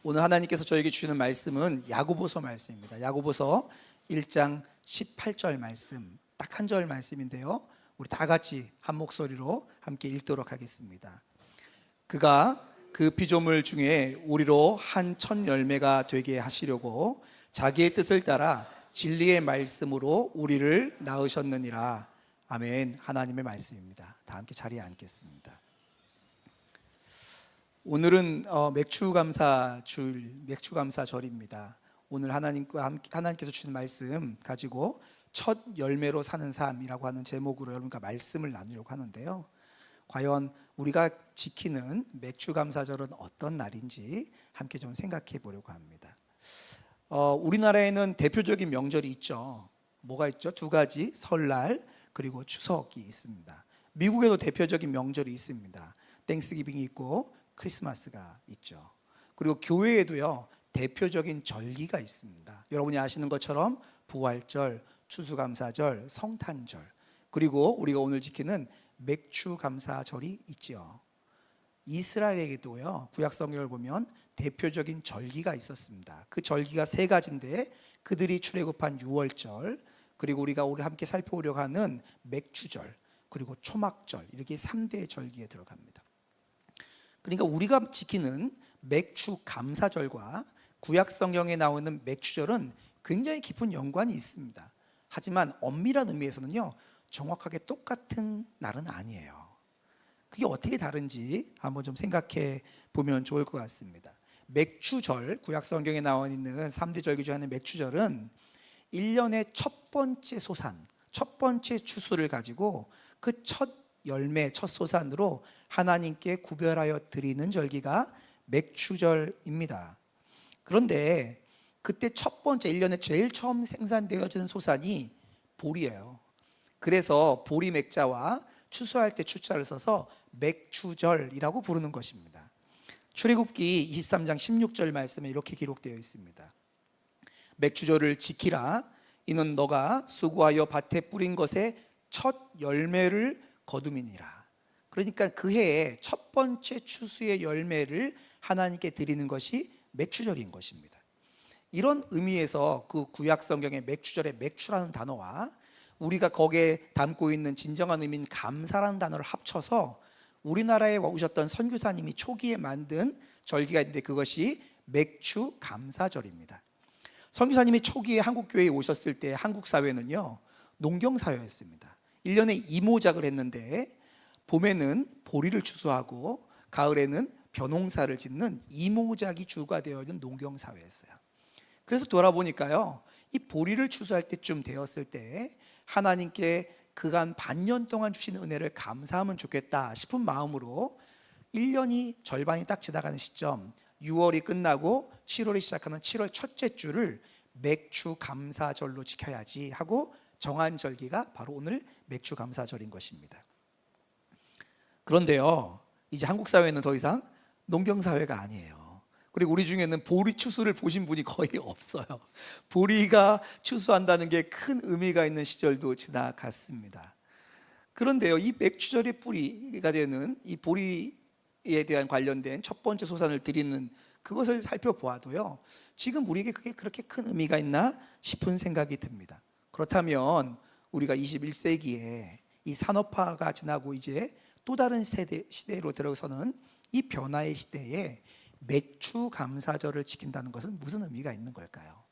오늘 하나님께서 저에게 주시는 말씀은 야고보서 말씀입니다. 야고보서 1장 18절 말씀, 딱 한 절 말씀인데요, 우리 다 같이 한 목소리로 함께 읽도록 하겠습니다. 그가 그 피조물 중에 우리로 한 첫 열매가 되게 하시려고 자기의 뜻을 따라 진리의 말씀으로 우리를 낳으셨느니라. 아멘. 하나님의 말씀입니다. 다 함께 자리에 앉겠습니다. 오늘은 맥추감사절입니다. 오늘 하나님께서 주신 말씀 가지고 첫 열매로 사는 삶이라고 하는 제목으로 여러분과 말씀을 나누려고 하는데요, 과연 우리가 지키는 맥추감사절은 어떤 날인지 함께 좀 생각해 보려고 합니다. 우리나라에는 대표적인 명절이 있죠. 뭐가 있죠? 두 가지, 설날 그리고 추석이 있습니다. 미국에도 대표적인 명절이 있습니다. 땡스기빙이 있고 크리스마스가 있죠. 그리고 교회에도요, 대표적인 절기가 있습니다. 여러분이 아시는 것처럼 부활절, 추수감사절, 성탄절, 그리고 우리가 오늘 지키는 맥추감사절이 있지요. 이스라엘에게도요, 구약 성경을 보면 대표적인 절기가 있었습니다. 그 절기가 세 가지인데, 그들이 출애굽한 유월절, 그리고 우리가 오늘 함께 살펴보려고 하는 맥추절, 그리고 초막절, 이렇게 3대 절기에 들어갑니다. 그러니까 우리가 지키는 맥추감사절과 구약 성경에 나오는 맥추절은 굉장히 깊은 연관이 있습니다. 하지만 엄밀한 의미에서는요, 정확하게 똑같은 날은 아니에요. 그게 어떻게 다른지 한번 좀 생각해 보면 좋을 것 같습니다. 맥추절, 구약 성경에 나와 있는 3대 절기 중 하나의 맥추절은 1년의 첫 번째 소산, 첫 번째 추수를 가지고 그 첫 열매, 첫 소산으로 하나님께 구별하여 드리는 절기가 맥추절입니다. 그런데 그때 첫 번째, 1년에 제일 처음 생산되어지는 소산이 보리예요. 그래서 보리 맥자와 추수할 때 추자를 써서 맥추절이라고 부르는 것입니다. 출애굽기 23장 16절 말씀에 이렇게 기록되어 있습니다. 맥추절을 지키라. 이는 너가 수고하여 밭에 뿌린 것의 첫 열매를 거둠이니라. 그러니까 그 해의 첫 번째 추수의 열매를 하나님께 드리는 것이 맥추절인 것입니다. 이런 의미에서 그 구약 성경의 맥추절의 맥추라는 단어와 우리가 거기에 담고 있는 진정한 의미인 감사라는 단어를 합쳐서 우리나라에 오셨던 선교사님이 초기에 만든 절기가 있는데, 그것이 맥추감사절입니다. 선교사님이 초기에 한국교회에 오셨을 때 한국 사회는요, 농경사회였습니다. 1년에 이모작을 했는데, 봄에는 보리를 추수하고 가을에는 벼농사를 짓는 이모작이 주가 되어 있는 농경사회였어요. 그래서 돌아보니까요, 이 보리를 추수할 때쯤 되었을 때 하나님께 그간 반년 동안 주신 은혜를 감사하면 좋겠다 싶은 마음으로 1년이 절반이 딱 지나가는 시점, 6월이 끝나고 7월이 시작하는 7월 첫째 주를 맥추감사절로 지켜야지 하고 정한 절기가 바로 오늘 맥추감사절인 것입니다. 그런데요, 이제 한국 사회는 더 이상 농경사회가 아니에요. 그리고 우리 중에는 보리 추수를 보신 분이 거의 없어요. 보리가 추수한다는 게 큰 의미가 있는 시절도 지나갔습니다. 그런데요, 이 맥추절의 뿌리가 되는 이 보리에 대한 관련된 첫 번째 소산을 드리는 그것을 살펴보아도요, 지금 우리에게 그게 그렇게 큰 의미가 있나 싶은 생각이 듭니다. 그렇다면 우리가 21세기에 이 산업화가 지나고 이제 또 다른 시대로 들어서는 이 변화의 시대에 맥추감사절을 지킨다는 것은 무슨 의미가 있는 걸까요?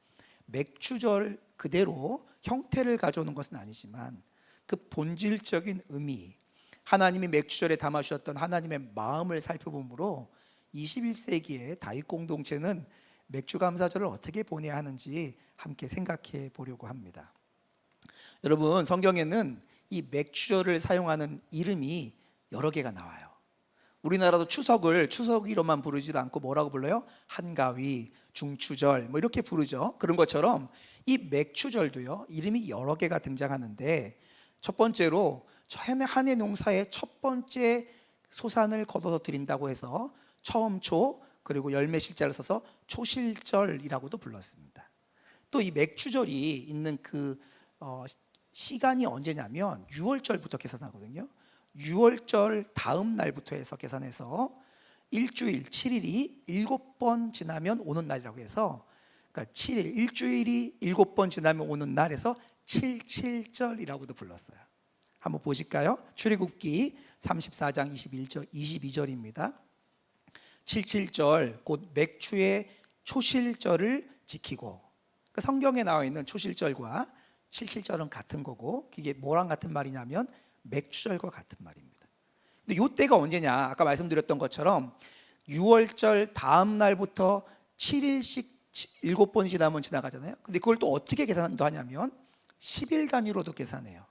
맥추절 그대로 형태를 가져오는 것은 아니지만 그 본질적인 의미, 하나님이 맥추절에 담아주셨던 하나님의 마음을 살펴보므로 21세기의 다윗 공동체는 맥추감사절을 어떻게 보내야 하는지 함께 생각해 보려고 합니다. 여러분, 성경에는 이 맥추절을 사용하는 이름이 여러 개가 나와요. 우리나라도 추석이로만 부르지도 않고 뭐라고 불러요? 한가위, 중추절 뭐 이렇게 부르죠. 그런 것처럼 이 맥추절도요, 이름이 여러 개가 등장하는데, 첫 번째로 한 해 농사의 첫 번째 소산을 거둬서 드린다고 해서 처음초, 그리고 열매 실자를 써서 초실절이라고도 불렀습니다. 또 이 맥추절이 있는 그 시간이 언제냐면 6월절부터 계산하거든요. 6월절 다음 날부터 해서 계산해서 일주일 7일이 7번 지나면 오는 날이라고 해서, 그러니까 7일 일주일이 7번 지나면 오는 날에서 77절이라고도 불렀어요. 한번 보실까요? 출애굽기 34장 22절입니다. 77절 곧 맥추의 초실절을 지키고, 그러니까 성경에 나와 있는 초실절과 77절은 같은 거고, 이게 뭐랑 같은 말이냐면 맥추절과 같은 말입니다. 근데 요 때가 언제냐? 아까 말씀드렸던 것처럼 6월절 다음 날부터 7일씩 7번이 지나면 지나가잖아요. 근데 그걸 또 어떻게 계산도 하냐면 10일 단위로도 계산해요.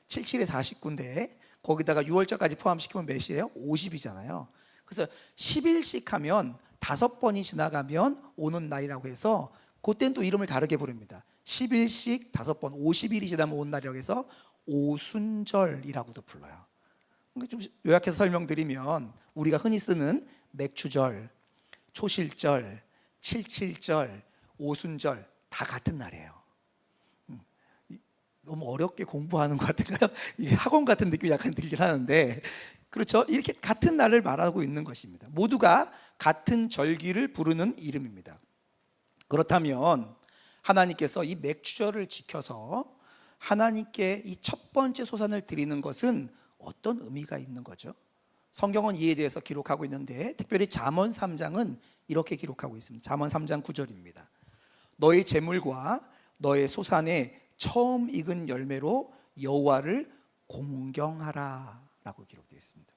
77에 49인데 거기다가 6월절까지 포함시키면 몇이에요? 50이잖아요. 그래서 10일씩 하면 5번이 지나가면 오는 날이라고 해서 그때는 또 이름을 다르게 부릅니다. 10일씩 5번, 50일이 지나면 오는 날이라고 해서 오순절이라고도 불러요. 좀 요약해서 설명드리면 우리가 흔히 쓰는 맥추절, 초실절, 77절, 오순절 다 같은 날이에요. 너무 어렵게 공부하는 것 같은가요? 이게 학원 같은 느낌이 약간 들긴 하는데, 그렇죠? 이렇게 같은 날을 말하고 있는 것입니다. 모두가 같은 절기를 부르는 이름입니다. 그렇다면 하나님께서 이 맥추절을 지켜서 하나님께 이 첫 번째 소산을 드리는 것은 어떤 의미가 있는 거죠? 성경은 이에 대해서 기록하고 있는데, 특별히 잠언 3장은 이렇게 기록하고 있습니다. 잠언 3장 9절입니다. 너의 재물과 너의 소산의 처음 익은 열매로 여호와를 공경하라 라고 기록되어 있습니다.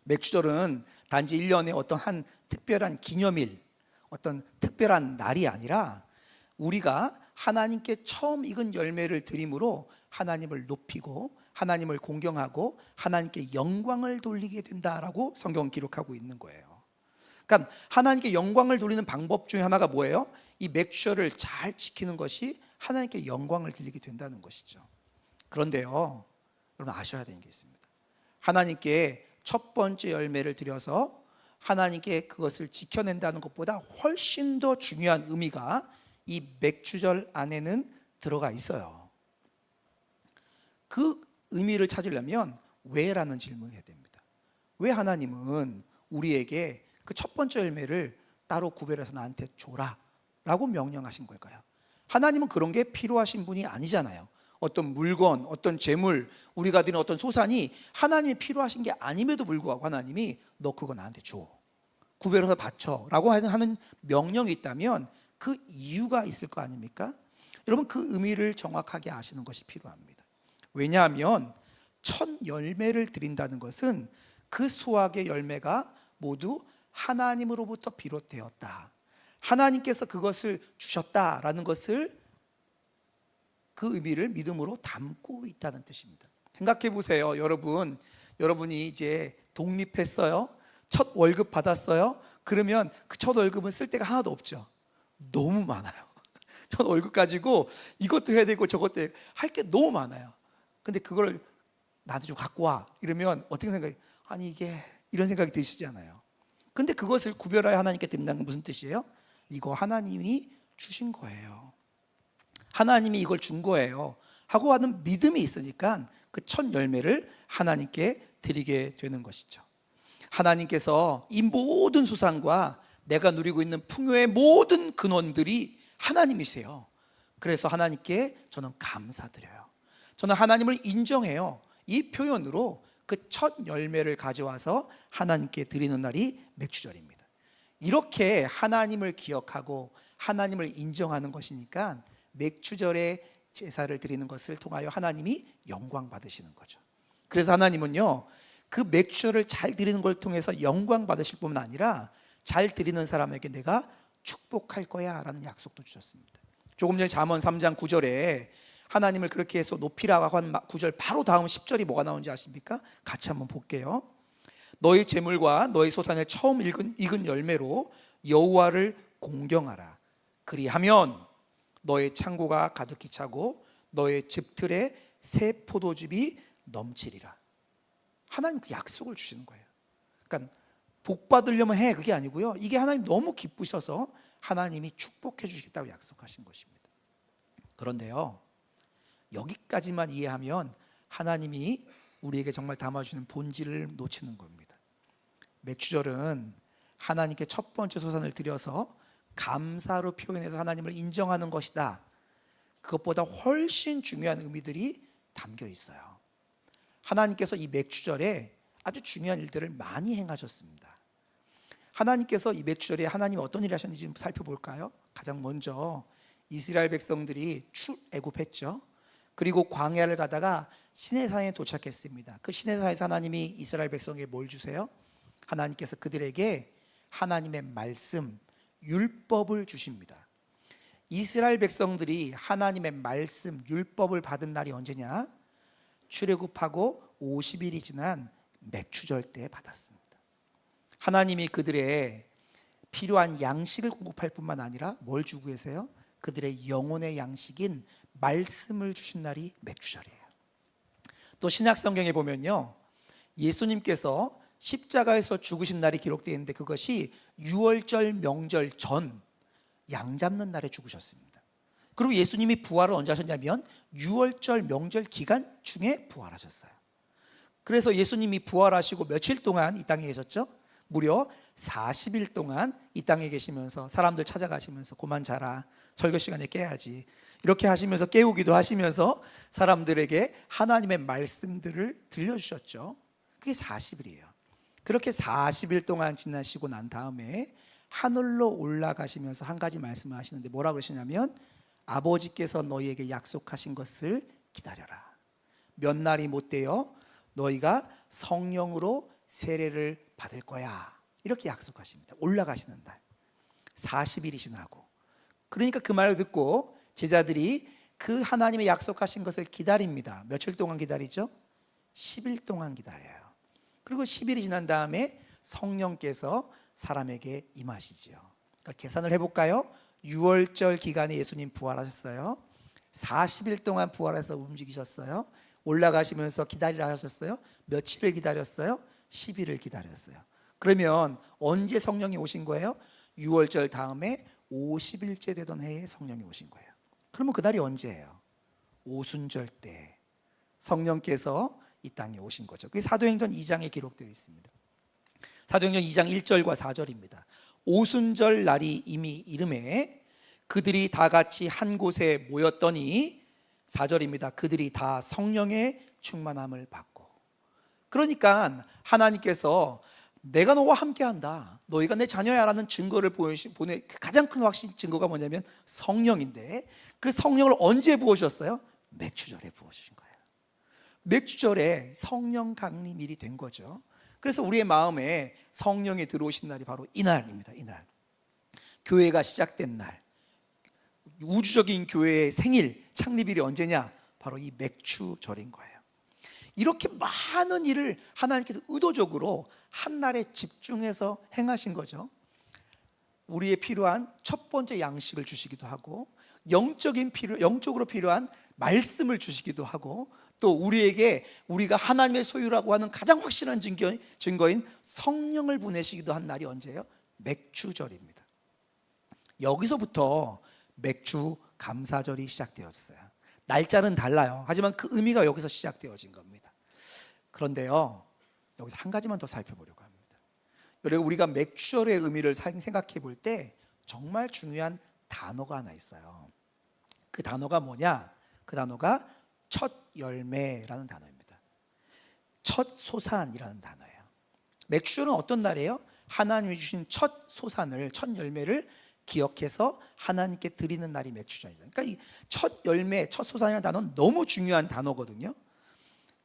맥추절은 단지 1년에 어떤 한 특별한 기념일, 어떤 특별한 날이 아니라 우리가 하나님께 처음 익은 열매를 드림으로 하나님을 높이고 하나님을 공경하고 하나님께 영광을 돌리게 된다라고 성경은 기록하고 있는 거예요. 그러니까 하나님께 영광을 돌리는 방법 중에 하나가 뭐예요? 이 맥추절을 잘 지키는 것이 하나님께 영광을 돌리게 된다는 것이죠. 그런데요, 여러분 아셔야 되는 게 있습니다. 하나님께 첫 번째 열매를 드려서 하나님께 그것을 지켜낸다는 것보다 훨씬 더 중요한 의미가 이 맥추절 안에는 들어가 있어요. 그 의미를 찾으려면 왜라는 질문을 해야 됩니다. 왜 하나님은 우리에게 그 첫 번째 열매를 따로 구별해서 나한테 줘라 라고 명령하신 걸까요? 하나님은 그런 게 필요하신 분이 아니잖아요. 어떤 물건, 어떤 재물, 우리가 드리는 어떤 소산이 하나님이 필요하신 게 아님에도 불구하고 하나님이 너 그거 나한테 줘, 구별해서 바쳐 라고 하는 명령이 있다면 그 이유가 있을 거 아닙니까? 여러분 그 의미를 정확하게 아시는 것이 필요합니다. 왜냐하면 첫 열매를 드린다는 것은 그 수확의 열매가 모두 하나님으로부터 비롯되었다, 하나님께서 그것을 주셨다라는 것을, 그 의미를 믿음으로 담고 있다는 뜻입니다. 생각해 보세요. 여러분이 이제 독립했어요. 첫 월급 받았어요. 그러면 그 첫 월급은 쓸 데가 하나도 없죠. 너무 많아요. 첫 월급 가지고 이것도 해야 되고 저것도 할 게 너무 많아요. 근데 그걸 나한테 좀 갖고 와 이러면 어떻게 생각해요? 아니 이게, 이런 생각이 드시잖아요. 근데 그것을 구별하여 하나님께 드린다는 건 무슨 뜻이에요? 이거 하나님이 주신 거예요, 하나님이 이걸 준 거예요 하고 하는 믿음이 있으니까 그 첫 열매를 하나님께 드리게 되는 것이죠. 하나님께서 이 모든 소산과 내가 누리고 있는 풍요의 모든 근원들이 하나님이세요. 그래서 하나님께 저는 감사드려요. 저는 하나님을 인정해요. 이 표현으로 그 첫 열매를 가져와서 하나님께 드리는 날이 맥추절입니다. 이렇게 하나님을 기억하고 하나님을 인정하는 것이니까 맥추절에 제사를 드리는 것을 통하여 하나님이 영광 받으시는 거죠. 그래서 하나님은요, 그 맥추절을 잘 드리는 걸 통해서 영광 받으실 뿐만 아니라 잘 드리는 사람에게 내가 축복할 거야 라는 약속도 주셨습니다. 조금 전에 잠언 3장 9절에 하나님을 그렇게 해서 높이라고 한 9절 바로 다음 10절이 뭐가 나오는지 아십니까? 같이 한번 볼게요. 너희 재물과 너희 소산의 처음 익은 열매로 여호와를 공경하라. 그리하면 너의 창고가 가득히 차고 너의 집틀에 새 포도즙이 넘치리라. 하나님 그 약속을 주시는 거예요. 그러니까 복 받으려면 해, 그게 아니고요, 이게 하나님 너무 기쁘셔서 하나님이 축복해 주시겠다고 약속하신 것입니다. 그런데요, 여기까지만 이해하면 하나님이 우리에게 정말 담아주시는 본질을 놓치는 겁니다. 맥주절은 하나님께 첫 번째 소산을 드려서 감사로 표현해서 하나님을 인정하는 것이다. 그것보다 훨씬 중요한 의미들이 담겨 있어요. 하나님께서 이 맥주절에 아주 중요한 일들을 많이 행하셨습니다. 하나님께서 이 맥주절에 하나님이 어떤 일을 하셨는지 좀 살펴볼까요? 가장 먼저 이스라엘 백성들이 출애굽했죠. 그리고 광야를 가다가 시내산에 도착했습니다. 그 시내산에서 하나님이 이스라엘 백성에게 뭘 주세요? 하나님께서 그들에게 하나님의 말씀, 율법을 주십니다. 이스라엘 백성들이 하나님의 말씀, 율법을 받은 날이 언제냐? 출애굽하고 50일이 지난 맥주절 때 받았습니다. 하나님이 그들의 필요한 양식을 공급할 뿐만 아니라 뭘 주고 계세요? 그들의 영혼의 양식인 말씀을 주신 날이 맥주절이에요. 또 신약 성경에 보면요, 예수님께서 십자가에서 죽으신 날이 기록되어 있는데 그것이 유월절 명절 전 양 잡는 날에 죽으셨습니다. 그리고 예수님이 부활을 언제 하셨냐면 유월절 명절 기간 중에 부활하셨어요. 그래서 예수님이 부활하시고 며칠 동안 이 땅에 계셨죠? 무려 40일 동안 이 땅에 계시면서 사람들 찾아가시면서 그만 자라, 설교 시간에 깨야지, 이렇게 하시면서 깨우기도 하시면서 사람들에게 하나님의 말씀들을 들려주셨죠. 그게 40일이에요. 그렇게 40일 동안 지나시고 난 다음에 하늘로 올라가시면서 한 가지 말씀을 하시는데 뭐라고 그러시냐면 아버지께서 너희에게 약속하신 것을 기다려라. 몇 날이 못 되어 너희가 성령으로 세례를 받을 거야. 이렇게 약속하십니다. 올라가시는 날 40일이 지나고, 그러니까 그 말을 듣고 제자들이 그 하나님의 약속하신 것을 기다립니다. 며칠 동안 기다리죠? 10일 동안 기다려요. 그리고 10일이 지난 다음에 성령께서 사람에게 임하시죠. 그러니까 계산을 해볼까요? 6월절 기간에 예수님 부활하셨어요. 40일 동안 부활해서 움직이셨어요. 올라가시면서 기다리라 하셨어요. 며칠을 기다렸어요? 10일을 기다렸어요. 그러면 언제 성령이 오신 거예요? 6월절 다음에 50일째 되던 해에 성령이 오신 거예요. 그러면 그날이 언제예요? 오순절 때 성령께서 이 땅에 오신 거죠. 그게 사도행전 2장에 기록되어 있습니다. 사도행전 2장 1절과 4절입니다. 오순절 날이 이미 이름에 그들이 다 같이 한 곳에 모였더니 4절입니다. 그들이 다 성령의 충만함을 받고. 그러니까 하나님께서 내가 너와 함께한다, 너희가 내 자녀야라는 증거를 보내 가장 큰 확신 증거가 뭐냐면 성령인데, 그 성령을 언제 부어주셨어요? 맥주절에 부어주신 거예요. 맥주절에 성령 강림일이 된 거죠. 그래서 우리의 마음에 성령이 들어오신 날이 바로 이날입니다. 이날 교회가 시작된 날, 우주적인 교회의 생일, 창립일이 언제냐? 바로 이 맥주절인 거예요. 이렇게 많은 일을 하나님께서 의도적으로 한 날에 집중해서 행하신 거죠. 우리의 필요한 첫 번째 양식을 주시기도 하고, 영적으로 필요한 말씀을 주시기도 하고, 또 우리에게 우리가 하나님의 소유라고 하는 가장 확실한 증거인 성령을 보내시기도 한 날이 언제예요? 맥주절입니다. 여기서부터 맥주 감사절이 시작되었어요. 날짜는 달라요. 하지만 그 의미가 여기서 시작되어진 겁니다. 그런데요, 여기서 한 가지만 더 살펴보려고 합니다. 여러분, 우리가 맥주절의 의미를 생각해 볼 때 정말 중요한 단어가 하나 있어요. 그 단어가 뭐냐? 그 단어가 첫 열매라는 단어입니다. 첫 소산이라는 단어예요. 맥주절은 어떤 날이에요? 하나님이 주신 첫 소산을, 첫 열매를 기억해서 하나님께 드리는 날이 맥주절이죠. 그러니까 이 첫 열매, 첫 소산이라는 단어는 너무 중요한 단어거든요.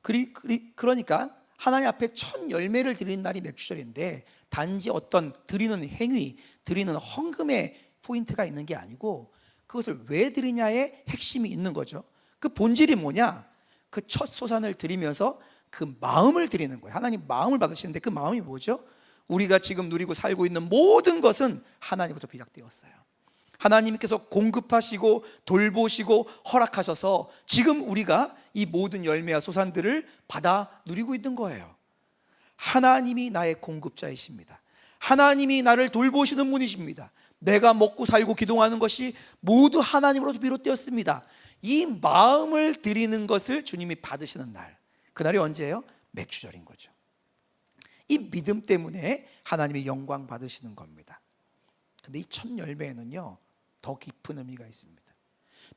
그러니까 하나님 앞에 첫 열매를 드리는 날이 맥주절인데, 단지 어떤 드리는 행위, 드리는 헌금의 포인트가 있는 게 아니고 그것을 왜 드리냐의 핵심이 있는 거죠. 그 본질이 뭐냐? 그 첫 소산을 드리면서 그 마음을 드리는 거예요. 하나님 마음을 받으시는데 그 마음이 뭐죠? 우리가 지금 누리고 살고 있는 모든 것은 하나님부터 비롯되었어요. 하나님께서 공급하시고 돌보시고 허락하셔서 지금 우리가 이 모든 열매와 소산들을 받아 누리고 있는 거예요. 하나님이 나의 공급자이십니다. 하나님이 나를 돌보시는 분이십니다. 내가 먹고 살고 기도하는 것이 모두 하나님으로서 비롯되었습니다. 이 마음을 드리는 것을 주님이 받으시는 날, 그날이 언제예요? 맥주절인 거죠. 이 믿음 때문에 하나님의 영광 받으시는 겁니다. 근데 이 첫 열매에는요 더 깊은 의미가 있습니다.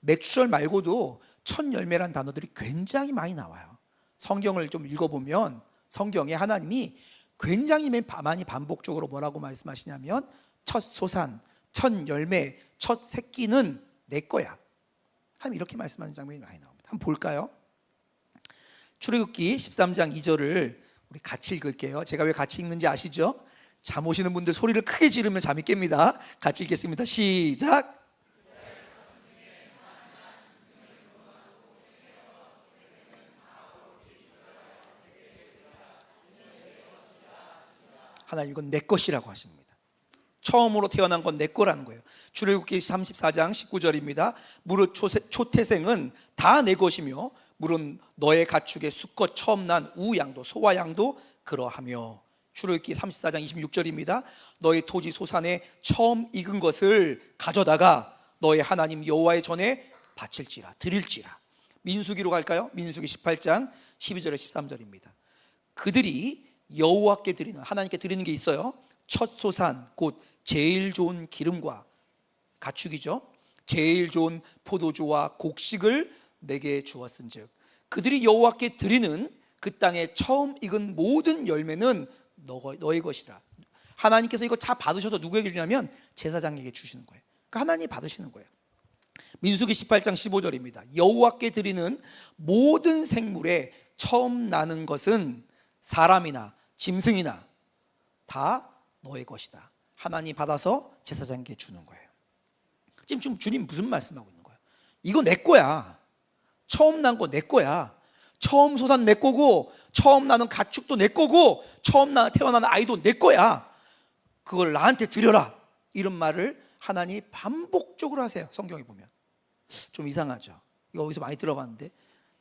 맥주절 말고도 첫 열매란 단어들이 굉장히 많이 나와요. 성경을 좀 읽어보면 성경에 하나님이 굉장히 많이 반복적으로 뭐라고 말씀하시냐면 첫 소산, 첫 열매, 첫 새끼는 내 거야. 하나님 이렇게 말씀하는 장면이 많이 나옵니다. 한번 볼까요? 출애굽기 13장 2절을 우리 같이 읽을게요. 제가 왜 같이 읽는지 아시죠? 잠 오시는 분들 소리를 크게 지르면 잠이 깹니다. 같이 읽겠습니다. 시작. 하나님 이건 내 것이라고 하십니다. 처음으로 태어난 건 내 거라는 거예요. 출애굽기 34장 19절입니다. 무릇 초태생은 다 내 것이며 물은 너의 가축의 수컷 처음 난 우양도 소와 양도 그러하며. 출애굽기 34장 26절입니다. 너의 토지 소산에 처음 익은 것을 가져다가 너의 하나님 여호와의 전에 바칠지라 드릴지라. 민수기로 갈까요? 민수기 18장 12절에 13절입니다. 그들이 여호와께 드리는, 하나님께 드리는 게 있어요. 첫 소산 곧 제일 좋은 기름과 가축이죠. 제일 좋은 포도주와 곡식을 내게 주었은즉 그들이 여호와께 드리는 그 땅에 처음 익은 모든 열매는 너의 것이라. 하나님께서 이거 다 받으셔서 누구에게 주냐면 제사장에게 주시는 거예요. 그러니까 하나님이 받으시는 거예요. 민수기 18장 15절입니다. 여호와께 드리는 모든 생물에 처음 나는 것은 사람이나 짐승이나 다 너의 것이다. 하나님 받아서 제사장에게 주는 거예요. 지금 주님 무슨 말씀하고 있는 거예요? 이거 내 거야. 처음 난 거 내 거야. 처음 소산 내 거고, 처음 나는 가축도 내 거고, 처음 태어나는 아이도 내 거야. 그걸 나한테 드려라. 이런 말을 하나님이 반복적으로 하세요. 성경에 보면 좀 이상하죠. 이거 어디서 많이 들어봤는데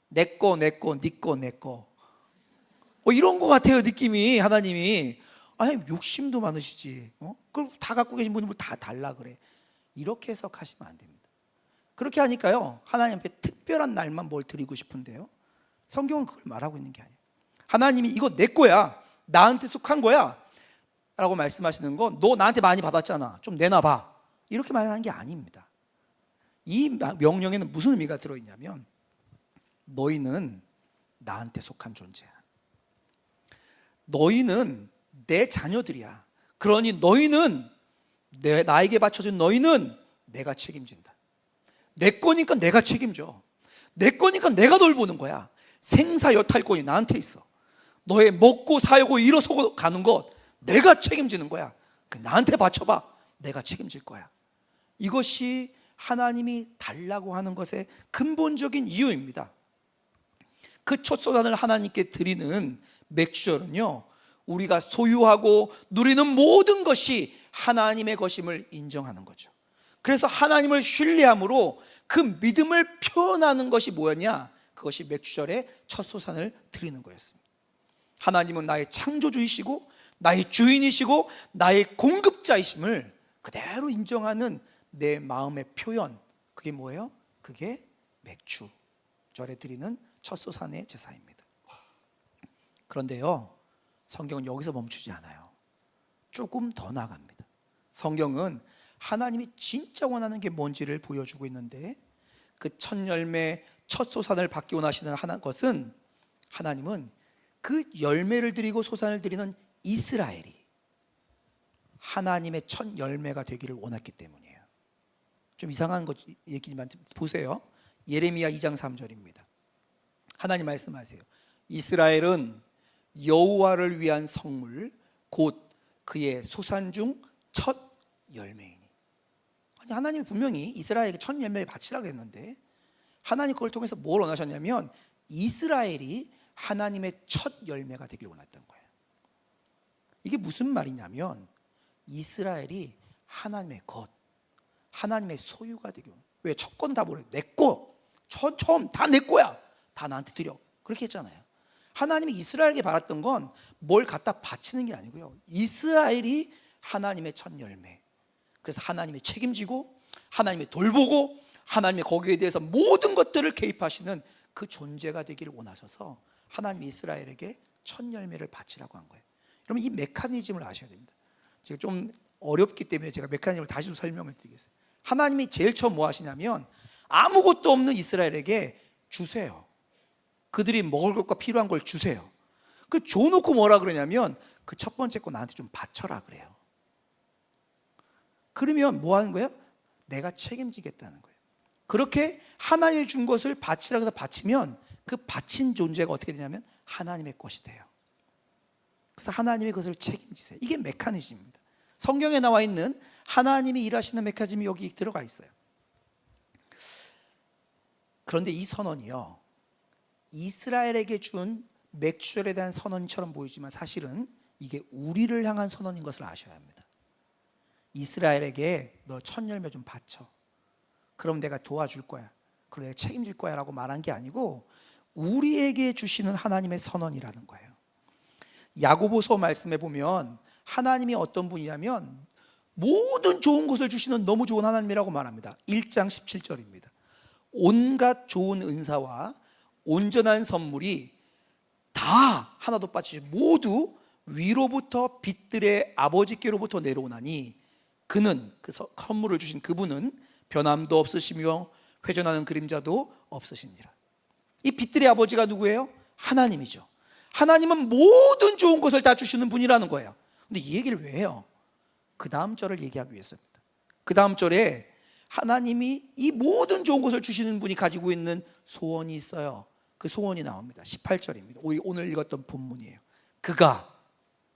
내 거, 내 거, 네 거, 내 거, 이런 거 같아요. 느낌이. 하나님이 하나님 욕심도 많으시지. 그럼 다 갖고 계신 분들 다 달라 그래. 이렇게 해석하시면 안 됩니다. 그렇게 하니까요 하나님 앞에 특별한 날만 뭘 드리고 싶은데요, 성경은 그걸 말하고 있는 게 아니에요. 하나님이 이거 내 거야, 나한테 속한 거야 라고 말씀하시는 건 너 나한테 많이 받았잖아, 좀 내놔봐, 이렇게 말하는 게 아닙니다. 이 명령에는 무슨 의미가 들어있냐면 너희는 나한테 속한 존재야. 너희는 내 자녀들이야. 그러니 너희는 나에게 바쳐준 너희는 내가 책임진다. 내 거니까 내가 책임져. 내 거니까 내가 널 보는 거야. 생사여탈권이 나한테 있어. 너의 먹고 살고 일어서고 가는 것 내가 책임지는 거야. 나한테 바쳐봐. 내가 책임질 거야. 이것이 하나님이 달라고 하는 것의 근본적인 이유입니다. 그 첫 소산을 하나님께 드리는 맥주절은요, 우리가 소유하고 누리는 모든 것이 하나님의 것임을 인정하는 거죠. 그래서 하나님을 신뢰함으로 그 믿음을 표현하는 것이 뭐였냐? 그것이 맥주절의 첫 소산을 드리는 거였습니다. 하나님은 나의 창조주이시고 나의 주인이시고 나의 공급자이심을 그대로 인정하는 내 마음의 표현, 그게 뭐예요? 그게 맥주절에 드리는 첫 소산의 제사입니다. 그런데요, 성경은 여기서 멈추지 않아요. 조금 더 나아갑니다. 성경은 하나님이 진짜 원하는 게 뭔지를 보여주고 있는데, 그 첫 열매, 첫 소산을 받기 원하시는 것은, 하나님은 그 열매를 드리고 소산을 드리는 이스라엘이 하나님의 첫 열매가 되기를 원했기 때문이에요. 좀 이상한 얘기지만 보세요. 예레미야 2장 3절입니다. 하나님 말씀하세요. 이스라엘은 여호와를 위한 성물 곧 그의 소산 중 첫 열매이니. 아니, 하나님이 분명히 이스라엘에게 첫 열매를 바치라고 했는데 하나님 그걸 통해서 뭘 원하셨냐면 이스라엘이 하나님의 첫 열매가 되길 원했던 거예요. 이게 무슨 말이냐면 이스라엘이 하나님의 것, 하나님의 소유가 되길 원해요. 왜? 첫 건 다 뭐래? 내 거. 처음 다 내 거야. 다 나한테 드려. 그렇게 했잖아요. 하나님이 이스라엘에게 바랐던 건 뭘 갖다 바치는 게 아니고요, 이스라엘이 하나님의 첫 열매. 그래서 하나님이 책임지고 하나님이 돌보고 하나님이 거기에 대해서 모든 것들을 개입하시는 그 존재가 되기를 원하셔서 하나님이 이스라엘에게 첫 열매를 바치라고 한 거예요. 여러분 이 메커니즘을 아셔야 됩니다. 제가 좀 어렵기 때문에 제가 메커니즘을 다시 좀 설명을 드리겠습니다. 하나님이 제일 처음 뭐 하시냐면 아무것도 없는 이스라엘에게 주세요. 그들이 먹을 것과 필요한 걸 주세요. 그 줘놓고 뭐라 그러냐면 그 첫 번째 거 나한테 좀 바쳐라 그래요. 그러면 뭐 하는 거예요? 내가 책임지겠다는 거예요. 그렇게 하나님이 준 것을 바치라 해서 바치면 그 바친 존재가 어떻게 되냐면 하나님의 것이 돼요. 그래서 하나님이 그것을 책임지세요. 이게 메커니즘입니다. 성경에 나와 있는 하나님이 일하시는 메커니즘이 여기 들어가 있어요. 그런데 이 선언이요, 이스라엘에게 준 맥주절에 대한 선언처럼 보이지만 사실은 이게 우리를 향한 선언인 것을 아셔야 합니다. 이스라엘에게 너 첫 열매 좀 바쳐. 그럼 내가 도와줄 거야. 그럼 내가 책임질 거야 라고 말한 게 아니고 우리에게 주시는 하나님의 선언이라는 거예요. 야고보서 말씀에 보면 하나님이 어떤 분이냐면 모든 좋은 것을 주시는 너무 좋은 하나님이라고 말합니다. 1장 17절입니다. 온갖 좋은 은사와 온전한 선물이 다 하나도 빠지지 모두 위로부터 빛들의 아버지께로부터 내려오나니 그는, 그 선물을 주신 그분은 변함도 없으시며 회전하는 그림자도 없으시니라. 이 빛들의 아버지가 누구예요? 하나님이죠. 하나님은 모든 좋은 것을 다 주시는 분이라는 거예요. 근데 이 얘기를 왜 해요? 그 다음 절을 얘기하기 위해서입니다. 그 다음 절에 하나님이 이 모든 좋은 것을 주시는 분이 가지고 있는 소원이 있어요. 그 소원이 나옵니다. 18절입니다. 오늘 읽었던 본문이에요. 그가,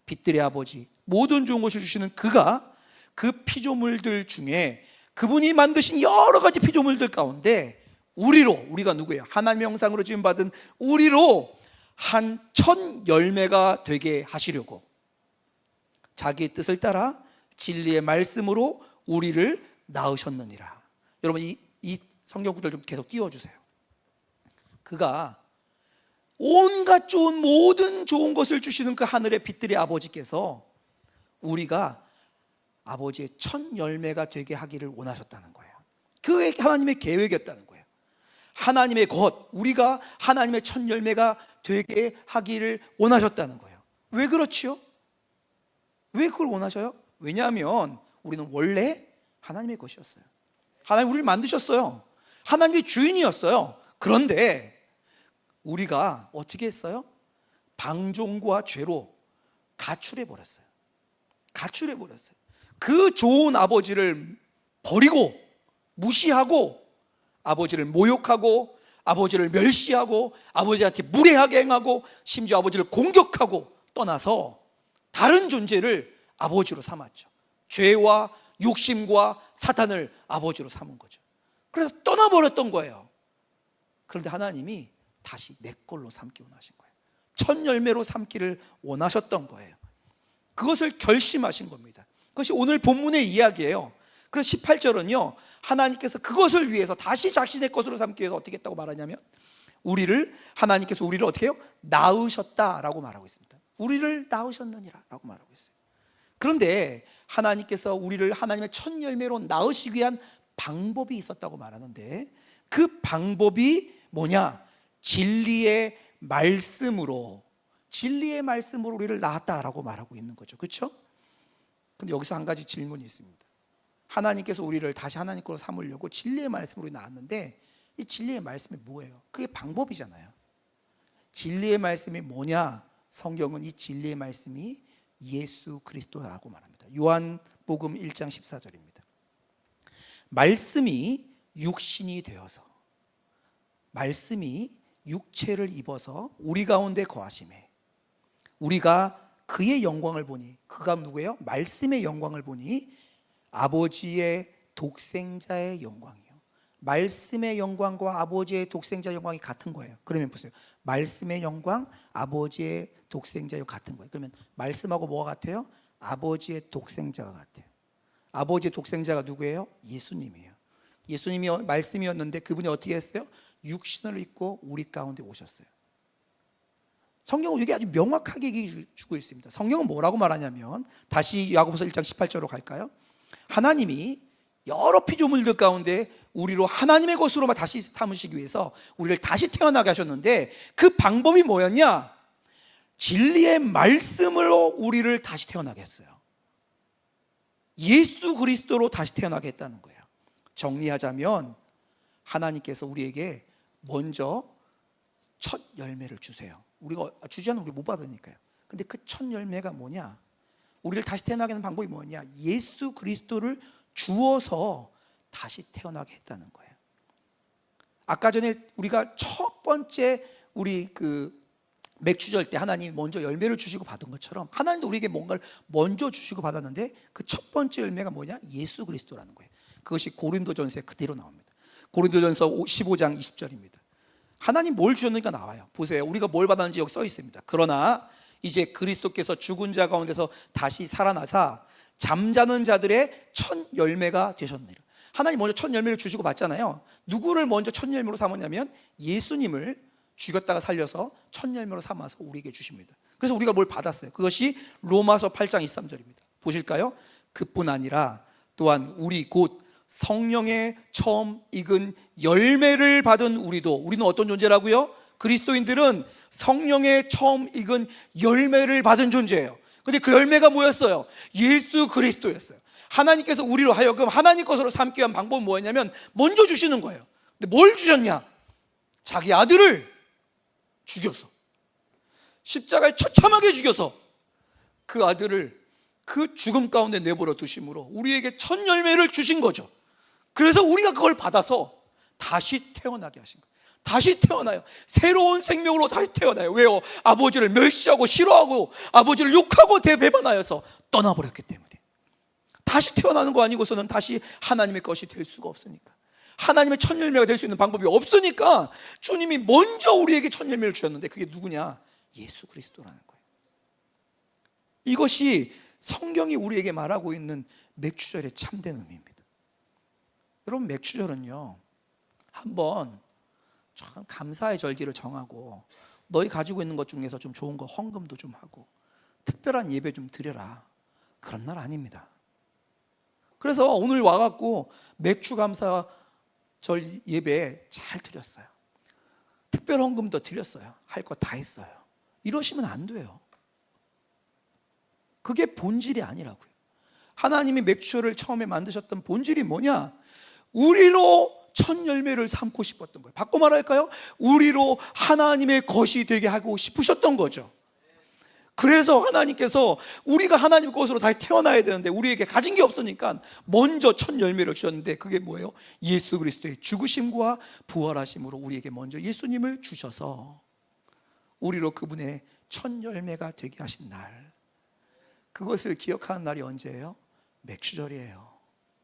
빛들의 아버지, 모든 좋은 것을 주시는 그가 그 피조물들 중에 그분이 만드신 여러 가지 피조물들 가운데 우리가 누구예요? 하나님의 형상으로 지음받은 우리로 한 첫 열매가 되게 하시려고 자기의 뜻을 따라 진리의 말씀으로 우리를 낳으셨느니라. 여러분 이 성경 구절 좀 계속 띄워주세요. 그가 온갖 모든 좋은 것을 주시는 그 하늘의 빛들의 아버지께서 우리가 아버지의 첫 열매가 되게 하기를 원하셨다는 거예요. 그게 하나님의 계획이었다는 거예요. 하나님의 것, 우리가 하나님의 첫 열매가 되게 하기를 원하셨다는 거예요. 왜 그렇지요? 왜 그걸 원하셔요? 왜냐하면 우리는 원래 하나님의 것이었어요. 하나님 우리를 만드셨어요. 하나님의 주인이었어요. 그런데 우리가 어떻게 했어요? 방종과 죄로 가출해버렸어요. 그 좋은 아버지를 버리고 무시하고 아버지를 모욕하고 아버지를 멸시하고 아버지한테 무례하게 행하고 심지어 아버지를 공격하고 떠나서 다른 존재를 아버지로 삼았죠. 죄와 욕심과 사탄을 아버지로 삼은 거죠. 그래서 떠나버렸던 거예요. 그런데 하나님이 다시 내 걸로 삼기 원하신 거예요. 첫 열매로 삼기를 원하셨던 거예요. 그것을 결심하신 겁니다. 그것이 오늘 본문의 이야기예요. 그래서 18절은요, 하나님께서 그것을 위해서 다시 자신의 것으로 삼기 위해서 어떻게 했다고 말하냐면 하나님께서 우리를 어떻게 해요? 낳으셨다라고 말하고 있습니다. 우리를 낳으셨느니라 라고 말하고 있어요. 그런데 하나님께서 우리를 하나님의 첫 열매로 낳으시기 위한 방법이 있었다고 말하는데 그 방법이 뭐냐? 진리의 말씀으로 우리를 낳았다라고 말하고 있는 거죠. 그렇죠? 근데 여기서 한 가지 질문이 있습니다. 하나님께서 우리를 다시 하나님 거로 삼으려고 진리의 말씀으로 낳았는데 이 진리의 말씀이 뭐예요? 그게 방법이잖아요. 진리의 말씀이 뭐냐? 성경은 이 진리의 말씀이 예수 그리스도라고 말합니다. 요한복음 1장 14절입니다. 말씀이 육신이 되어서 말씀이 육체를 입어서 우리 가운데 거하심에 우리가 그의 영광을 보니 그가 누구예요? 말씀의 영광을 보니 아버지의 독생자의 영광이요. 말씀의 영광과 아버지의 독생자의 영광이 같은 거예요. 그러면 보세요. 말씀의 영광, 아버지의 독생자의 같은 거예요. 그러면 말씀하고 뭐가 같아요? 아버지의 독생자가 같아요. 아버지의 독생자가 누구예요? 예수님이에요. 예수님이 말씀이었는데 그분이 어떻게 했어요? 육신을 입고 우리 가운데 오셨어요. 성경은 이게 아주 명확하게 얘기해 주고 있습니다. 성경은 뭐라고 말하냐면 다시 야고보서 1장 18절로 갈까요? 하나님이 여러 피조물들 가운데 우리로 하나님의 것으로만 다시 삼으시기 위해서 우리를 다시 태어나게 하셨는데 그 방법이 뭐였냐? 진리의 말씀으로 우리를 다시 태어나게 했어요. 예수 그리스도로 다시 태어나게 했다는 거예요. 정리하자면 하나님께서 우리에게 먼저 첫 열매를 주세요. 우리가 주지 않으면 우리 못 받으니까요. 근데 그 첫 열매가 뭐냐? 우리를 다시 태어나게 하는 방법이 뭐냐? 예수 그리스도를 주어서 다시 태어나게 했다는 거예요. 아까 전에 우리가 첫 번째 우리 맥주절 때 하나님이 먼저 열매를 주시고 받은 것처럼 하나님도 우리에게 뭔가를 먼저 주시고 받았는데 그 첫 번째 열매가 뭐냐? 예수 그리스도라는 거예요. 그것이 고린도전서에 그대로 나옵니다. 고린도전서 15장 20절입니다. 하나님 뭘 주셨는가 나와요. 보세요. 우리가 뭘 받았는지 여기 써 있습니다. 그러나 이제 그리스도께서 죽은 자 가운데서 다시 살아나사 잠자는 자들의 첫 열매가 되셨느니라. 하나님 먼저 첫 열매를 주시고 받잖아요. 누구를 먼저 첫 열매로 삼았냐면 예수님을 죽였다가 살려서 첫 열매로 삼아서 우리에게 주십니다. 그래서 우리가 뭘 받았어요. 그것이 로마서 8장 23절입니다. 보실까요? 그뿐 아니라 또한 우리 곧 성령의 처음 익은 열매를 받은 우리는 어떤 존재라고요? 그리스도인들은 성령의 처음 익은 열매를 받은 존재예요. 근데 그 열매가 뭐였어요? 예수 그리스도였어요. 하나님께서 우리로 하여금 하나님 것으로 삼기 위한 방법은 뭐였냐면 먼저 주시는 거예요. 근데 뭘 주셨냐? 자기 아들을 죽여서, 십자가에 처참하게 죽여서 그 아들을 그 죽음 가운데 내버려 두심으로 우리에게 첫 열매를 주신 거죠. 그래서 우리가 그걸 받아서 다시 태어나게 하신 거예요. 다시 태어나요. 새로운 생명으로 다시 태어나요. 왜요? 아버지를 멸시하고 싫어하고 아버지를 욕하고 대배반하여서 떠나버렸기 때문에. 다시 태어나는 거 아니고서는 다시 하나님의 것이 될 수가 없으니까, 하나님의 첫 열매가 될 수 있는 방법이 없으니까 주님이 먼저 우리에게 첫 열매를 주셨는데 그게 누구냐? 예수 그리스도라는 거예요. 이것이 성경이 우리에게 말하고 있는 맥주절의 참된 의미입니다. 여러분, 맥주절은요, 한번 참 감사의 절기를 정하고 너희 가지고 있는 것 중에서 좀 좋은 거 헌금도 좀 하고 특별한 예배 좀 드려라, 그런 날 아닙니다. 그래서 오늘 와갖고 맥주 감사절 예배 잘 드렸어요. 특별 헌금도 드렸어요. 할 거 다 했어요. 이러시면 안 돼요. 그게 본질이 아니라고요. 하나님이 맥주를 처음에 만드셨던 본질이 뭐냐? 우리로 첫 열매를 삼고 싶었던 거예요. 바꿔 말할까요? 우리로 하나님의 것이 되게 하고 싶으셨던 거죠. 그래서 하나님께서 우리가 하나님 것으로 다시 태어나야 되는데 우리에게 가진 게 없으니까 먼저 첫 열매를 주셨는데 그게 뭐예요? 예수 그리스도의 죽으심과 부활하심으로 우리에게 먼저 예수님을 주셔서 우리로 그분의 첫 열매가 되게 하신 날, 그것을 기억하는 날이 언제예요? 맥주절이에요.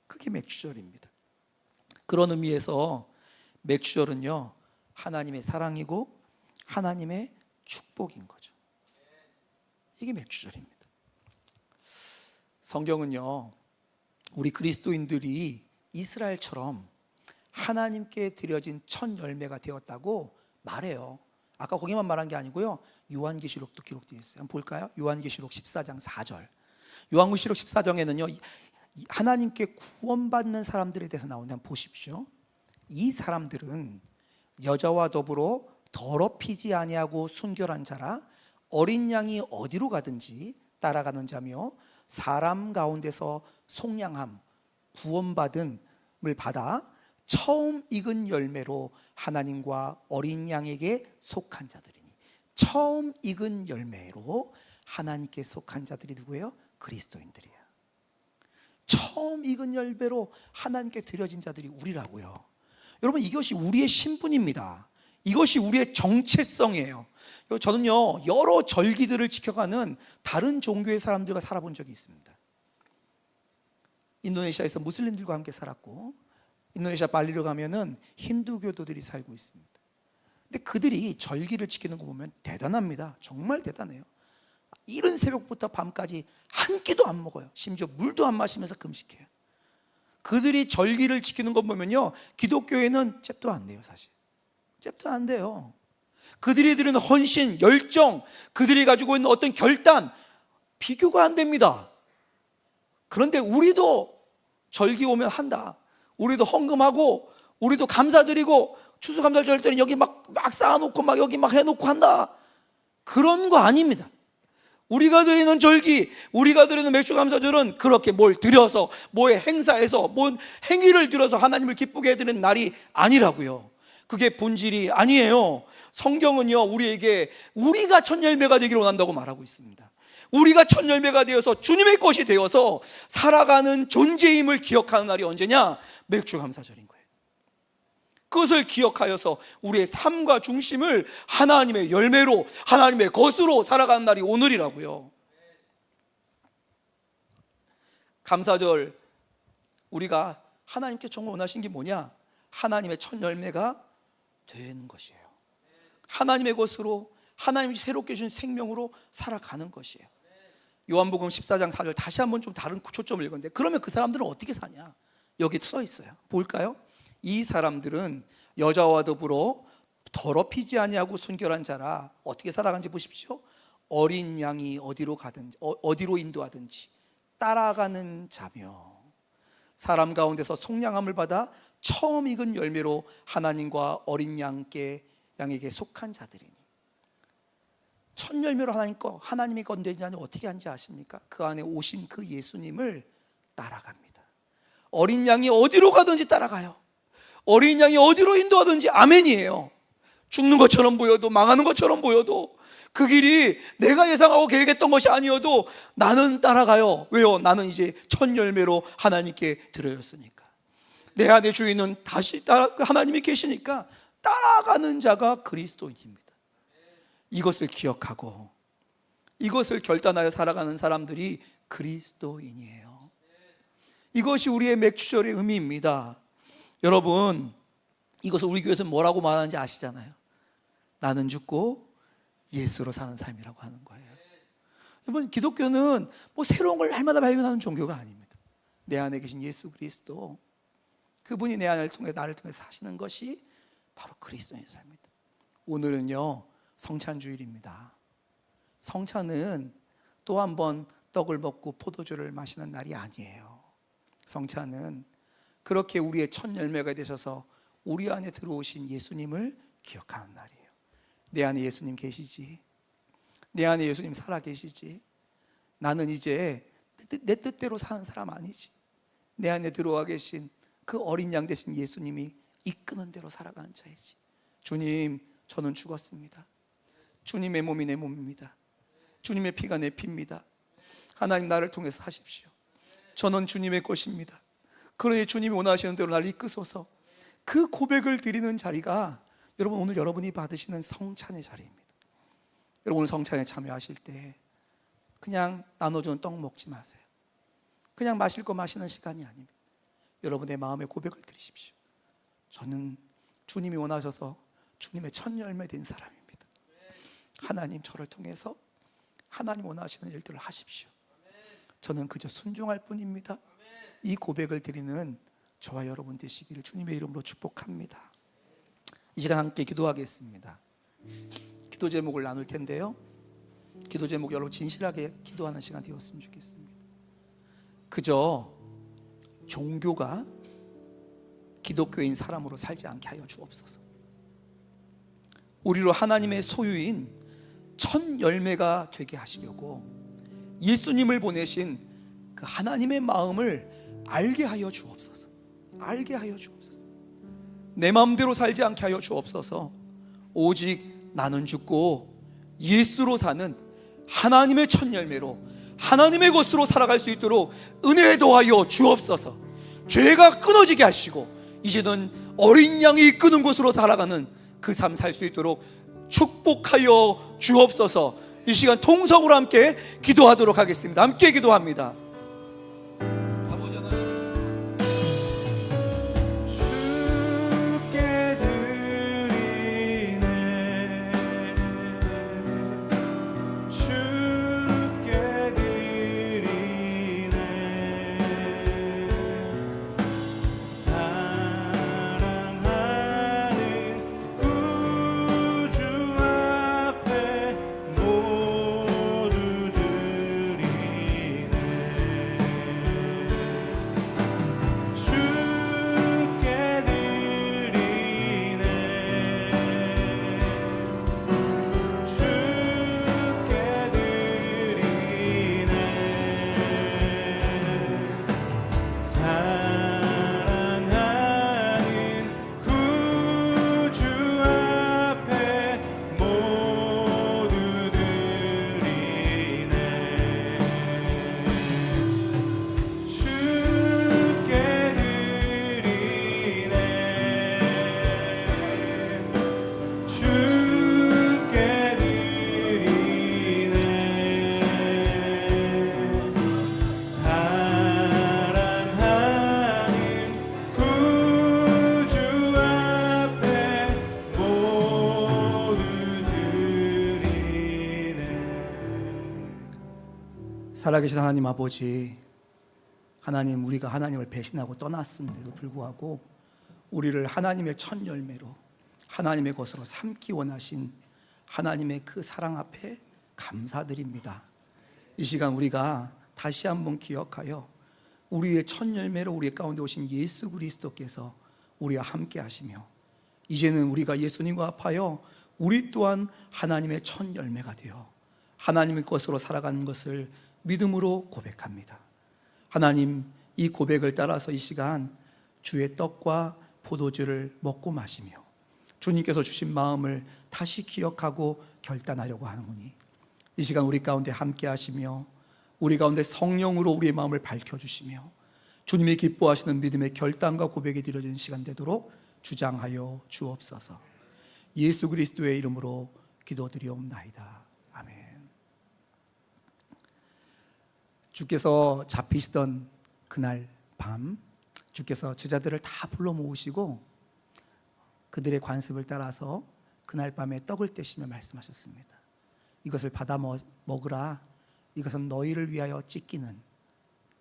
그게 맥주절입니다. 그런 의미에서 맥주절은요, 하나님의 사랑이고 하나님의 축복인 거죠. 이게 맥주절입니다. 성경은요, 우리 그리스도인들이 이스라엘처럼 하나님께 드려진 첫 열매가 되었다고 말해요. 아까 거기만 말한 게 아니고요, 요한계시록도 기록되어 있어요. 한번 볼까요? 요한계시록 14장 4절. 요한계시록 14장에는요, 하나님께 구원받는 사람들에 대해서 나오는데 한번 보십시오. 이 사람들은 여자와 더불어 더럽히지 아니하고 순결한 자라 어린 양이 어디로 가든지 따라가는 자며 사람 가운데서 속량함 구원받음을 받아 처음 익은 열매로 하나님과 어린 양에게 속한 자들이니, 처음 익은 열매로 하나님께 속한 자들이 누구예요? 그리스도인들이에요. 처음 익은 열매로 하나님께 드려진 자들이 우리라고요. 여러분, 이것이 우리의 신분입니다. 이것이 우리의 정체성이에요. 저는요, 여러 절기들을 지켜가는 다른 종교의 사람들과 살아본 적이 있습니다. 인도네시아에서 무슬림들과 함께 살았고, 인도네시아 발리로 가면은 힌두교도들이 살고 있습니다. 근데 그들이 절기를 지키는 거 보면 대단합니다. 정말 대단해요. 이른 새벽부터 밤까지 한 끼도 안 먹어요. 심지어 물도 안 마시면서 금식해요. 그들이 절기를 지키는 거 보면요, 기독교에는 잽도 안 돼요. 사실 잽도 안 돼요. 그들이 드리는 헌신, 열정, 그들이 가지고 있는 어떤 결단, 비교가 안 됩니다. 그런데 우리도 절기 오면 한다. 우리도 헌금하고, 우리도 감사드리고, 추수감사절 때는 여기 막 쌓아놓고 막 여기 막 해놓고 한다. 그런 거 아닙니다. 우리가 드리는 절기, 우리가 드리는 맥주감사절은 그렇게 뭘 드려서, 뭐의 행사에서, 뭔 행위를 들어서 하나님을 기쁘게 해드리는 날이 아니라고요. 그게 본질이 아니에요. 성경은요, 우리에게 우리가 첫 열매가 되기를 원한다고 말하고 있습니다. 우리가 첫 열매가 되어서 주님의 것이 되어서 살아가는 존재임을 기억하는 날이 언제냐? 맥주감사절인 거예요. 그것을 기억하여서 우리의 삶과 중심을 하나님의 열매로, 하나님의 것으로 살아가는 날이 오늘이라고요. 감사절, 우리가 하나님께 정말 원하신 게 뭐냐? 하나님의 첫 열매가 되는 것이에요. 하나님의 것으로, 하나님이 새롭게 주신 생명으로 살아가는 것이에요. 요한복음 14장 4절 다시 한번 좀 다른 초점을 읽었는데, 그러면 그 사람들은 어떻게 사냐? 여기 써 있어요. 볼까요? 이 사람들은 여자와 더불어 더럽히지 아니하고 순결한 자라. 어떻게 살아가는지 보십시오. 어린 양이 어디로 가든지, 어디로 인도하든지 따라가는 자며, 사람 가운데서 속량함을 받아 처음 익은 열매로 하나님과 어린 양에게 속한 자들이니. 첫 열매로 하나님이 건드린 자는 어떻게 하는지 아십니까? 그 안에 오신 그 예수님을 따라갑니다. 어린 양이 어디로 가든지 따라가요. 어린 양이 어디로 인도하든지 아멘이에요. 죽는 것처럼 보여도, 망하는 것처럼 보여도, 그 길이 내가 예상하고 계획했던 것이 아니어도 나는 따라가요. 왜요? 나는 이제 첫 열매로 하나님께 드려졌으니까. 내 안에 주인은 다시 하나님이 계시니까 따라가는 자가 그리스도인입니다. 이것을 기억하고 이것을 결단하여 살아가는 사람들이 그리스도인이에요. 이것이 우리의 맥주절의 의미입니다. 여러분, 이것을 우리 교회에서 뭐라고 말하는지 아시잖아요. 나는 죽고 예수로 사는 삶이라고 하는 거예요. 여러분, 기독교는 뭐 새로운 걸 날마다 발견하는 종교가 아닙니다. 내 안에 계신 예수 그리스도, 그분이 내 안을 통해, 나를 통해 사시는 것이 바로 그리스도의 삶입니다. 오늘은요, 성찬주일입니다. 성찬은 또 한 번 떡을 먹고 포도주를 마시는 날이 아니에요. 성찬은 그렇게 우리의 첫 열매가 되셔서 우리 안에 들어오신 예수님을 기억하는 날이에요. 내 안에 예수님 계시지? 내 안에 예수님 살아 계시지? 나는 이제 내 뜻대로 사는 사람 아니지? 내 안에 들어와 계신 그 어린 양 되신 예수님이 이끄는 대로 살아가는 자이지. 주님, 저는 죽었습니다. 주님의 몸이 내 몸입니다. 주님의 피가 내 피입니다. 하나님, 나를 통해서 하십시오. 저는 주님의 것입니다. 그러니 주님이 원하시는 대로 나를 이끄소서. 그 고백을 드리는 자리가 여러분, 오늘 여러분이 받으시는 성찬의 자리입니다. 여러분, 오늘 성찬에 참여하실 때 그냥 나눠주는 떡 먹지 마세요. 그냥 마실 거 마시는 시간이 아닙니다. 여러분의 마음의 고백을 드리십시오. 저는 주님이 원하셔서 주님의 첫 열매 된 사람입니다. 하나님, 저를 통해서 하나님 원하시는 일들을 하십시오. 저는 그저 순종할 뿐입니다. 이 고백을 드리는 저와 여러분 되시기를 주님의 이름으로 축복합니다. 이 시간 함께 기도하겠습니다. 기도 제목을 나눌 텐데요, 기도 제목 여러분 진실하게 기도하는 시간 되었으면 좋겠습니다. 그저 종교가 기독교인 사람으로 살지 않게 하여 주옵소서. 우리로 하나님의 소유인 첫 열매가 되게 하시려고 예수님을 보내신 그 하나님의 마음을 알게 하여 주옵소서. 알게 하여 주옵소서. 내 마음대로 살지 않게 하여 주옵소서. 오직 나는 죽고 예수로 사는 하나님의 첫 열매로 하나님의 것으로 살아갈 수 있도록 은혜 더하여 주옵소서. 죄가 끊어지게 하시고 이제는 어린 양이 이끄는 곳으로 살아가는 그 삶 살 수 있도록 축복하여 주옵소서. 이 시간 통성으로 함께 기도하도록 하겠습니다. 함께 기도합니다. 살아계신 하나님 아버지, 하나님, 우리가 하나님을 배신하고 떠났음에도 불구하고 우리를 하나님의 첫 열매로 하나님의 것으로 삼기 원하신 하나님의 그 사랑 앞에 감사드립니다. 이 시간 우리가 다시 한번 기억하여 우리의 첫 열매로 우리 가운데 오신 예수 그리스도께서 우리와 함께 하시며, 이제는 우리가 예수님과 합하여 우리 또한 하나님의 첫 열매가 되어 하나님의 것으로 살아가는 것을 믿음으로 고백합니다. 하나님, 이 고백을 따라서 이 시간 주의 떡과 포도주를 먹고 마시며 주님께서 주신 마음을 다시 기억하고 결단하려고 하노니, 이 시간 우리 가운데 함께 하시며 우리 가운데 성령으로 우리의 마음을 밝혀주시며 주님이 기뻐하시는 믿음의 결단과 고백이 드려지는 시간 되도록 주장하여 주옵소서. 예수 그리스도의 이름으로 기도드리옵나이다. 아멘. 주께서 잡히시던 그날 밤, 주께서 제자들을 다 불러 모으시고 그들의 관습을 따라서 그날 밤에 떡을 떼시며 말씀하셨습니다. 이것을 받아 먹으라. 이것은 너희를 위하여 찢기는,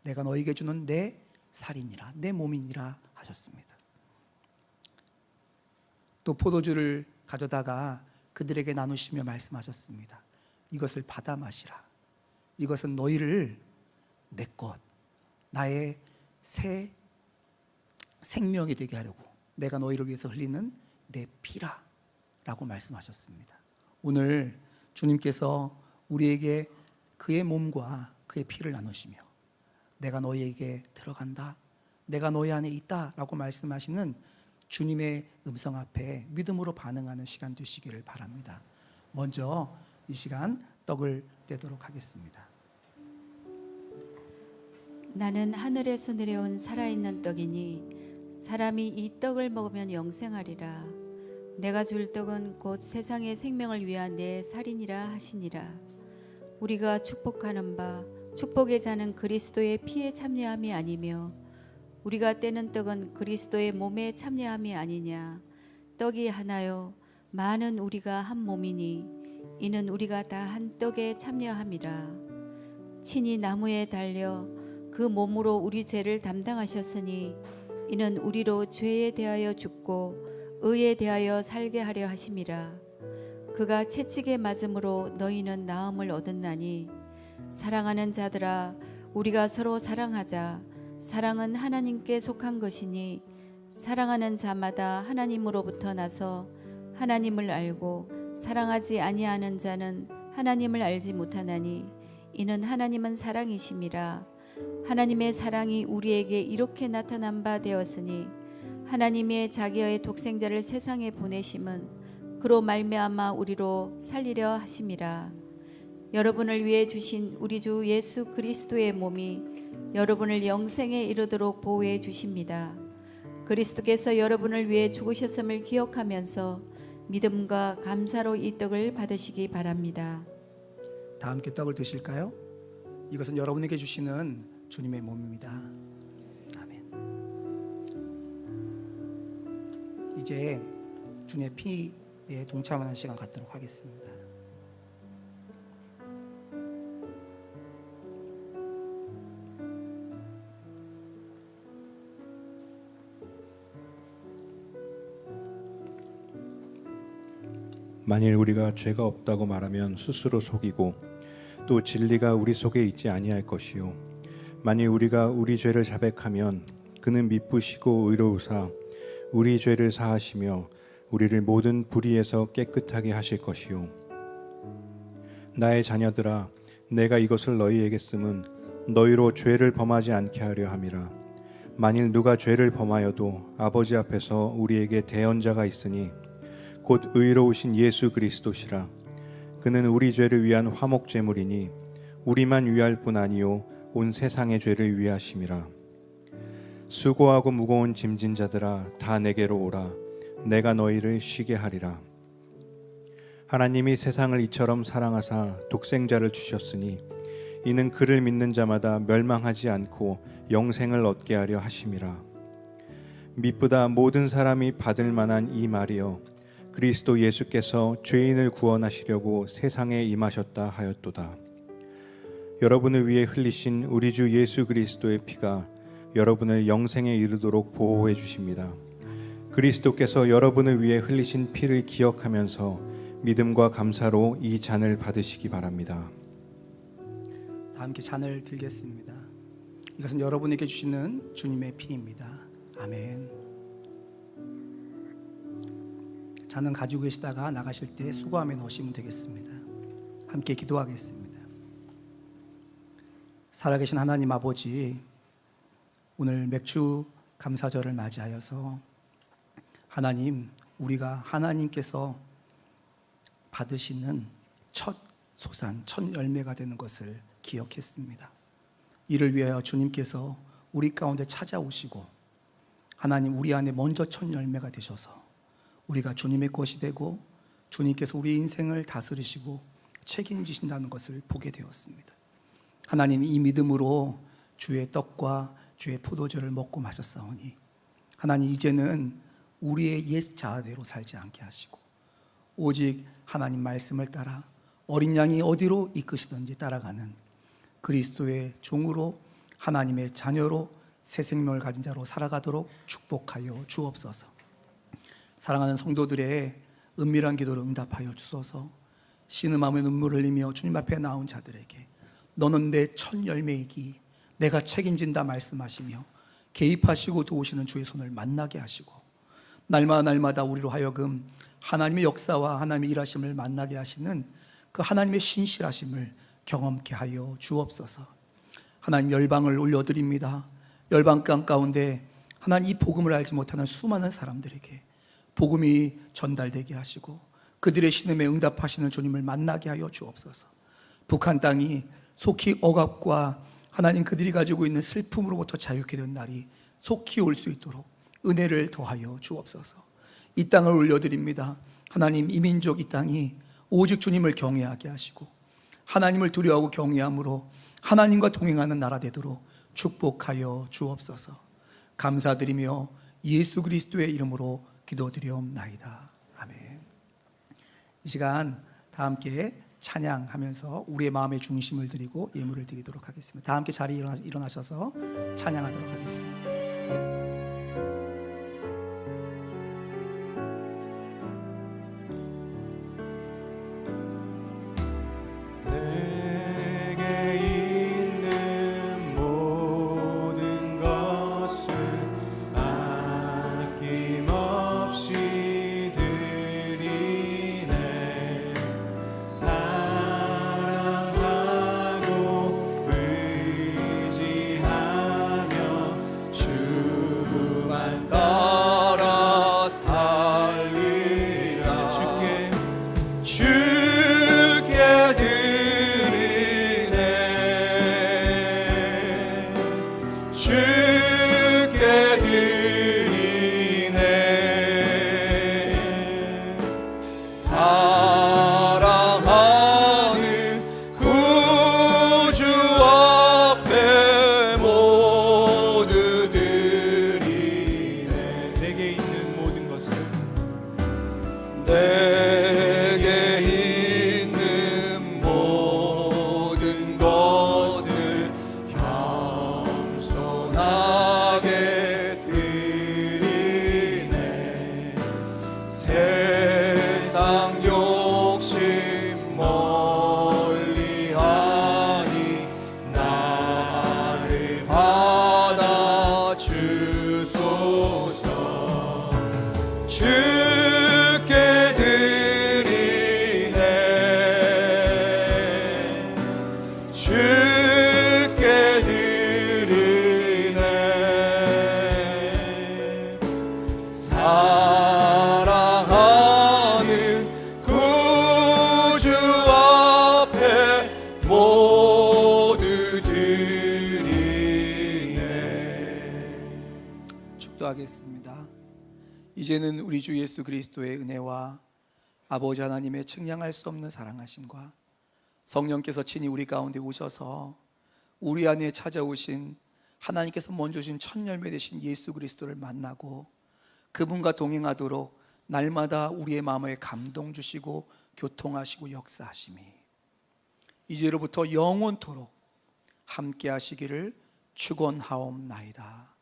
내가 너희에게 주는 내 살이니라, 내 몸이니라 하셨습니다. 또 포도주를 가져다가 그들에게 나누시며 말씀하셨습니다. 이것을 받아 마시라. 이것은 너희를 내 것, 나의 새 생명이 되게 하려고 내가 너희를 위해서 흘리는 내 피라 라고 말씀하셨습니다. 오늘 주님께서 우리에게 그의 몸과 그의 피를 나누시며 내가 너희에게 들어간다, 내가 너희 안에 있다 라고 말씀하시는 주님의 음성 앞에 믿음으로 반응하는 시간 되시기를 바랍니다. 먼저 이 시간 떡을 떼도록 하겠습니다. 나는 하늘에서 내려온 살아있는 떡이니 사람이 이 떡을 먹으면 영생하리라. 내가 줄 떡은 곧 세상의 생명을 위한 내 살이니라 하시니라. 우리가 축복하는 바 축복의 자는 그리스도의 피에 참여함이 아니며 우리가 떼는 떡은 그리스도의 몸에 참여함이 아니냐. 떡이 하나요 많은 우리가 한 몸이니 이는 우리가 다 한 떡에 참여함이라. 친히 나무에 달려 그 몸으로 우리 죄를 담당하셨으니 이는 우리로 죄에 대하여 죽고 의에 대하여 살게 하려 하심이라. 그가 채찍에 맞음으로 너희는 나음을 얻었나니 사랑하는 자들아, 우리가 서로 사랑하자. 사랑은 하나님께 속한 것이니 사랑하는 자마다 하나님으로부터 나서 하나님을 알고 사랑하지 아니하는 자는 하나님을 알지 못하나니 이는 하나님은 사랑이심이라. 하나님의 사랑이 우리에게 이렇게 나타난 바 되었으니 하나님의 자기의 독생자를 세상에 보내심은 그로 말미암아 우리로 살리려 하심이라. 여러분을 위해 주신 우리 주 예수 그리스도의 몸이 여러분을 영생에 이르도록 보호해 주십니다. 그리스도께서 여러분을 위해 죽으셨음을 기억하면서 믿음과 감사로 이 떡을 받으시기 바랍니다. 다 함께 떡을 드실까요? 이것은 여러분에게 주시는 주님의 몸입니다. 아멘. 이제 주님의 피에 동참하는 시간 갖도록 하겠습니다. 만일 우리가 죄가 없다고 말하면 스스로 속이고 또 진리가 우리 속에 있지 아니할 것이요 만일 우리가 우리 죄를 자백하면 그는 미쁘시고 의로우사 우리 죄를 사하시며 우리를 모든 불의에서 깨끗하게 하실 것이요 나의 자녀들아 내가 이것을 너희에게 쓰면 너희로 죄를 범하지 않게 하려 함이라. 만일 누가 죄를 범하여도 아버지 앞에서 우리에게 대언자가 있으니 곧 의로우신 예수 그리스도시라. 그는 우리 죄를 위한 화목 제물이니 우리만 위할 뿐 아니요 온 세상의 죄를 위하심이라. 수고하고 무거운 짐진 자들아 다 내게로 오라. 내가 너희를 쉬게 하리라. 하나님이 세상을 이처럼 사랑하사 독생자를 주셨으니 이는 그를 믿는 자마다 멸망하지 않고 영생을 얻게 하려 하심이라. 미쁘다 모든 사람이 받을 만한 이 말이여 그리스도 예수께서 죄인을 구원하시려고 세상에 임하셨다 하였도다. 여러분을 위해 흘리신 우리 주 예수 그리스도의 피가 여러분을 영생에 이르도록 보호해 주십니다. 그리스도께서 여러분을 위해 흘리신 피를 기억하면서 믿음과 감사로 이 잔을 받으시기 바랍니다. 다 함께 잔을 들겠습니다. 이것은 여러분에게 주시는 주님의 피입니다. 아멘. 잔은 가지고 계시다가 나가실 때 수거함에 넣으시면 되겠습니다. 함께 기도하겠습니다. 살아계신 하나님 아버지, 오늘 맥주 감사절을 맞이하여서 하나님, 우리가 하나님께서 받으시는 첫 소산, 첫 열매가 되는 것을 기억했습니다. 이를 위하여 주님께서 우리 가운데 찾아오시고 하나님, 우리 안에 먼저 첫 열매가 되셔서 우리가 주님의 것이 되고 주님께서 우리 인생을 다스리시고 책임지신다는 것을 보게 되었습니다. 하나님, 이 믿음으로 주의 떡과 주의 포도주를 먹고 마셨사오니 하나님, 이제는 우리의 옛 자아대로 살지 않게 하시고 오직 하나님 말씀을 따라 어린 양이 어디로 이끄시든지 따라가는 그리스도의 종으로 하나님의 자녀로 새 생명을 가진 자로 살아가도록 축복하여 주옵소서. 사랑하는 성도들의 은밀한 기도를 응답하여 주소서. 신음하며 눈물을 흘리며 주님 앞에 나온 자들에게 너는 내 첫 열매이기 내가 책임진다 말씀하시며 개입하시고 도우시는 주의 손을 만나게 하시고 날마다 우리로 하여금 하나님의 역사와 하나님의 일하심을 만나게 하시는 그 하나님의 신실하심을 경험케 하여 주옵소서. 하나님, 열방을 올려드립니다. 열방 땅 가운데 하나님, 이 복음을 알지 못하는 수많은 사람들에게 복음이 전달되게 하시고 그들의 신음에 응답하시는 주님을 만나게 하여 주옵소서. 북한 땅이 속히 억압과 하나님, 그들이 가지고 있는 슬픔으로부터 자유케 된 날이 속히 올 수 있도록 은혜를 더하여 주옵소서. 이 땅을 올려드립니다. 하나님, 이 민족, 이 땅이 오직 주님을 경외하게 하시고 하나님을 두려워하고 경외함으로 하나님과 동행하는 나라 되도록 축복하여 주옵소서. 감사드리며 예수 그리스도의 이름으로 기도드리옵나이다. 아멘. 이 시간 다 함께 찬양하면서 우리의 마음의 중심을 드리고 예물을 드리도록 하겠습니다. 다 함께 자리에 일어나셔서 찬양하도록 하겠습니다. 기도하겠습니다. 이제는 우리 주 예수 그리스도의 은혜와 아버지 하나님의 측량할 수 없는 사랑하심과 성령께서 친히 우리 가운데 오셔서 우리 안에 찾아오신 하나님께서 먼저 주신 첫 열매 되신 예수 그리스도를 만나고 그분과 동행하도록 날마다 우리의 마음에 감동 주시고 교통하시고 역사하심이 이제로부터 영원토록 함께 하시기를 축원하옵나이다.